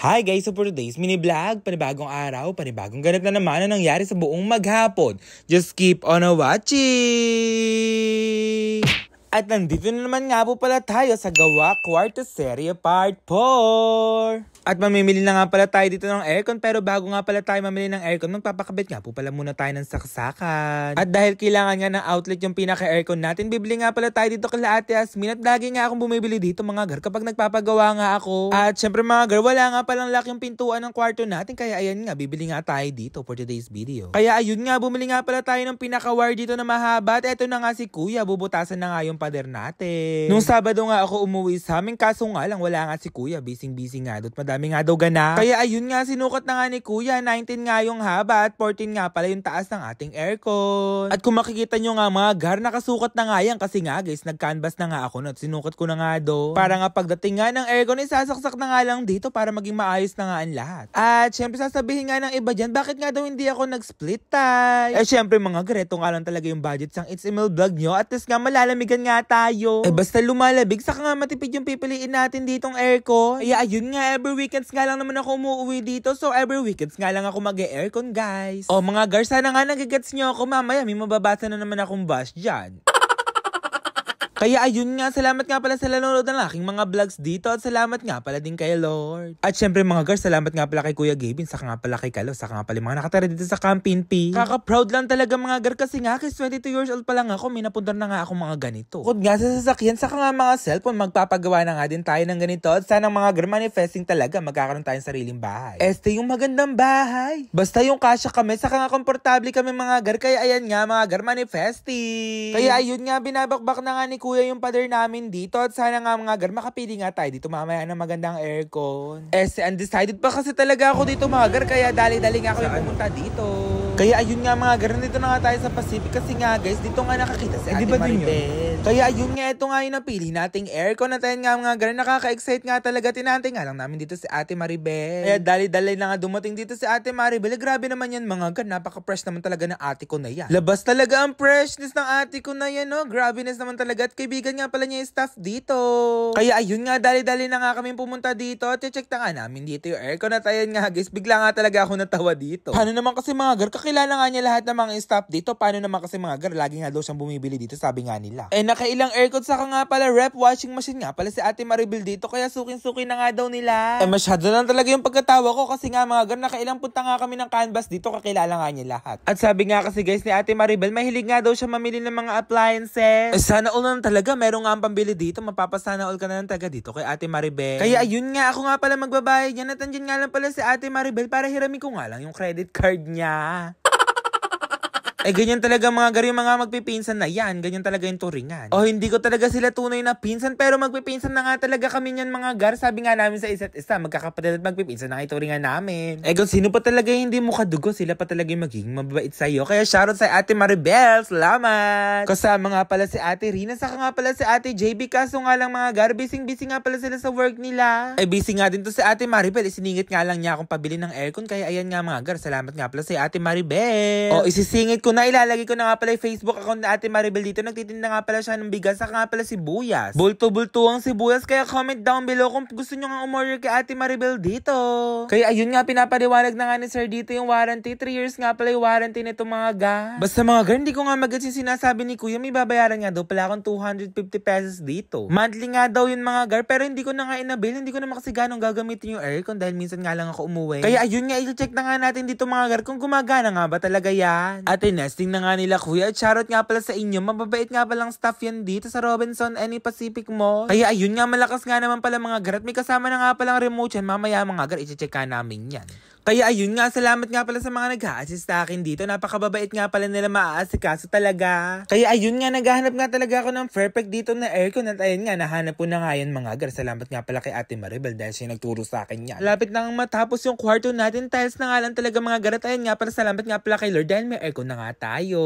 Hi guys, so for today's mini vlog, panibagong araw, panibagong ganap na naman ang nangyari sa buong maghapon. Just keep on watching! At nandito na naman nga po pala tayo sa Gawa Kwarto Serye Part 4. At mamimili na nga pala tayo dito ng aircon, pero bago nga pala tayo mamili ng aircon, magpapakabit nga po pala muna tayo ng saksakan. At dahil kailangan nga ng outlet yung pinaka-aircon natin, bibili nga pala tayo dito kila Ate Asmin. At lagi nga akong bumibili dito mga gar kapag nagpapagawa nga ako. At syempre mga gar, wala nga palang lock yung pintuan ng kwarto natin, kaya ayan nga, bibili nga tayo dito for today's video. Kaya ayun nga, bumili nga pala tayo ng pinaka-wire dito na mahaba. At eto na nga si Kuya, bubutasan na nga yung pader natin. Nung Sabado nga ako umuwi sa amin, kaso nga lang wala nga si Kuya, busy nga doon. Madami nga daw ganap. Kaya ayun nga, sinukat na nga ni Kuya, 19 nga yung haba at 14 nga pala yung taas ng ating aircon. At kung makikita nyo nga mga gar, nakasukat na nga yan kasi nga guys, nag-canvas na nga ako at sinukat ko na nga doon. Para nga pagdating nga ng aircon, isasaksak na nga lang dito para maging maayos na nga ang lahat. At syempre sasabihin nga ng iba dyan, bakit nga daw hindi ako nag-split tie? Eh syempre mga gar, ito nga lang talaga yung budget sang It's Emil Vlog nyo, at least nga malalamigan nga tayo. Eh basta lumalabig, saka nga matipid yung pipiliin natin ditong aircon. Kaya ayun nga, every weekends nga lang naman ako umuwi dito, so every weekends nga lang ako mag-aircon guys. O mga gar, sana nga nagigets nyo ako, mamaya may mababasa na naman akong bash dyan. Kaya ayun nga, salamat nga pala sa nanonood ng aking mga vlogs dito, at salamat nga pala din kay Lord. At syempre mga girls, salamat nga pala kay Kuya Gavin, saka nga pala kay Kalo, saka nga pala mga nakatara dito sa Campin P. Kaka-proud lang talaga mga girl, kasi nga kasi 22 years old pa lang ako, may napuntar na nga ako mga ganito. Bukod nga sa sasakyan, saka nga mga cellphone, magpapagawa na nga din tayo ng ganito, at sana mga girl manifesting talaga, magkakaroon tayong sariling bahay. Este yung magandang bahay. Basta yung kasya kami, saka nga komportable kami mga girl, kaya ayan nga mga girl manifesting. Kaya ayun nga, binabakbak na nga ni Kuya yung pader namin dito, at sana nga mga gar, makapili nga tayo dito mamaya ng magandang aircon. Undecided pa kasi talaga ako dito mga gar, kaya dali-dali nga ako yung pumunta dito. Kaya ayun nga mga gar, dito na nga tayo sa Pacific, kasi nga guys, dito nga nakakita si Ate Maribel. Kaya ayun nga, ito nga yung napili nating aircon, at ayun nga mga gar, nakaka-excite nga talaga, tinantay nga lang namin dito si Ate Maribel. Kaya dali-dali na nga dumating dito si Ate Maribel. Grabe naman yan mga gar, napaka-fresh naman talaga ng ate ko na yan. Labas talaga ang freshness ng ate ko na yan, no? Grabeness naman talaga, at kaibigan nga pala niya yung staff dito. Kaya ayun nga, dali-dali na nga kami pumunta dito, at check na nga namin dito yung aircon, at ayun nga guys, bigla nga talaga ako natawa dito. Paano naman kasi mga gar, kakilala nga niya lahat ng mga staff dito, paano naman kasi mga gar, lagi nga daw siyang bumibili dito, sabi nga nila. Eh nakailang aircon, saka nga pala rep washing machine nga pala si Ate Maribel dito, kaya suking-suki na nga daw nila. Eh masyado lang talaga yung pagkatawa ko, kasi nga mga gar, nakailang punta nga kami ng canvas dito, kakilala nga niya lahat. At sabi nga kasi guys ni Ate Maribel, mahilig nga daw siya mamili ng mga appliances. Eh sana all na talaga, meron nga ang pambili dito, mapapasana all ka na ng taga dito kay Ate Maribel. Kaya ayun nga, ako nga pala magbabayad yan, at andyan nga lang pala si Ate Maribel para hiramin ko nga lang yung credit card niya. Eh ganyan talaga mga gar, yung mga magpipinsan na yan, ganyan talaga yung turingan. O hindi ko talaga sila tunay na pinsan, pero magpipinsan na nga talaga kami niyan mga gar. Sabi nga namin sa isa't isa, magkakapatid at magpipinsan na turingan namin. Eh kung sino pa talaga hindi mo kadugo, sila pa talaga yung magiging mababait sa'yo. Kaya shoutout sa Ate Maribel, salamat! Kasama nga pala si Ate Rina, saka nga pala si Ate JB, kaso nga lang mga gar, busy nga pala sila sa work nila. Eh busy nga din to si Ate Maribel, isiningit nga lang niya akong pabili ng aircon, kaya ayan nga mga gar, salamat nga pala si Ate Maribel. O isisingit ko na, ilalagay ko na nga pala yung Facebook account na Ate Maribel dito. Nagtitinda nga pala siya ng bigas, saka nga pala sibuyas. Bulto-bulto ang sibuyas, kaya comment down below kung gusto nyo nga umorder kay Ate Maribel dito. Kaya ayun nga, pinapaliwanag na nga ni Sir dito yung warranty. 3 years nga pala yung warranty nito mga gas. Basta mga gar, hindi ko nga magets yung sinasabi ni Kuya, may babayaran nga daw pala akong 250 pesos dito. Monthly nga daw yun mga gar, pero hindi ko na nga inabil, hindi ko naman kasi ganong gagamitin yung aircon dahil minsan nga lang ako umuwi. Kaya ayun nga, i-check na nga natin dito mga gar kung gumagana nga ba talaga yan. At nesting na nga nila Kuya, at shoutout nga pala sa inyo, mababait nga palang staff yan dito sa Robinson Any Pacific Mall. Kaya ayun nga, malakas nga naman pala mga gar, at may kasama na nga palang remote yan, mamaya mga gar, i-check ka namin yan. Kaya ayun nga, salamat nga pala sa mga nag-a-assist sa akin dito. Napakababait nga pala nila, maaasikaso talaga. Kaya ayun nga, naghahanap nga talaga ako ng perfect dito na aircon, at ayun nga, nahanap ko na nga yan mga gar. Salamat nga pala kay Ate Maribel dahil siya nagturo sa akin yan. Lapit na nga matapos yung kwarto natin, tiles na nga lang talaga mga gar, at ayun nga pala, salamat nga pala kay Lord dahil may aircon na nga tayo.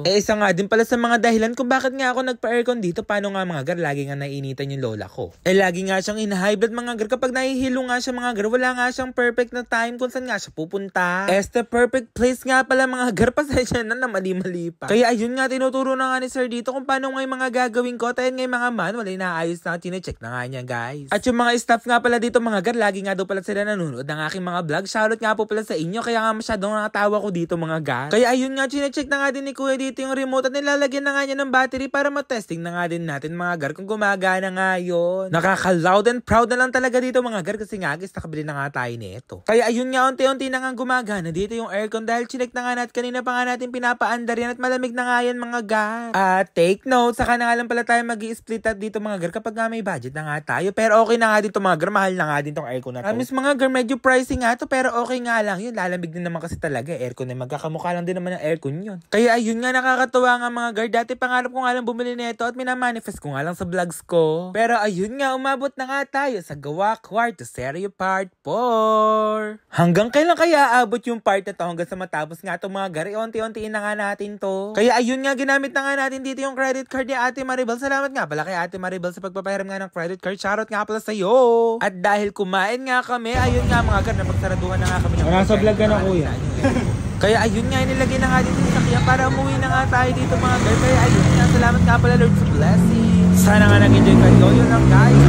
Eh isa nga din pala sa mga dahilan kung bakit nga ako nagpa-aircon dito, paano nga mga gar, lagi nga naiinitan yung lola ko. Eh lagi nga siyang in-high blood mga gar, kapag nahihilo nga siya mga gar, wala nga siyang perfect na time kung saan nga siya pupunta. Este perfect place nga pala mga gar, pasensya na mali-mali pa. Kaya ayun nga, tinuturo na nga ni sir dito kung paano nga yung mga gagawin ko. Tayo nga yung mga manual ay naayos na, chinecheck na nga niya guys. At yung mga staff nga pala dito mga gar, lagi nga daw pala sila nanonood ng aking mga vlog. Shoutout nga po pala sa inyo, kaya nga masyadong nakatawa ko dito mga gar. Kaya ayun nga, chinecheck na nga din ni kuya dito yung remote at nilalagyan na nga niya ng battery para matesting na nga din natin mga gar kung gumagana nga yun. Nakaka-loud and proud na lang talaga dito mga gar kasi nga guys, nakabili na nga tayo nito. Kaya ayun nga, unti-unti na nga gumagana dito yung aircon dahil chinek na nga natin kanina pa nga natin pinapaandar yan at malamig na nga yan mga gar. Take note, saka na nga lang pala tayo mag-i-split up dito mga gar kapag nga may budget na nga tayo. Pero okay na nga dito mga gar, mahal na nga din tong aircon na to. Miss mga gar, medyo pricey nga to pero okay nga lang yun. Lalamig din naman kasi talaga aircon na magkakamukha lang din naman ng aircon yun. Kaya ayun nga, nakakatuwa nga mga gar. Dati pangarap ko nga lang bumili nito at minamanifest ko nga lang sa vlogs ko. Pero ayun nga, umabot na nga tayo sa gawa kwarto serye part 4. Hanggang kailan kaya abot yung part na to hanggang sa matapos nga itong mga gar? Unti-untiin na nga natin to. Kaya ayun nga, ginamit na nga natin dito yung credit card ni Ate Maribel. Salamat nga pala kay Ate Maribel sa pagpapahiram nga ng credit card. Shoutout nga pala sa'yo. At dahil kumain nga kami, ayun nga mga gar, napagsaraduhan na nga kami. Nasa vlog ka na kuya. Kaya ayun nga, nilagay na nga dito sa sakya para umuwi na nga tayo dito mga gar. Kaya ayun nga, salamat nga pala Lord sa blessing. Sana nga nag-enjoy kayo. Yun lang guys.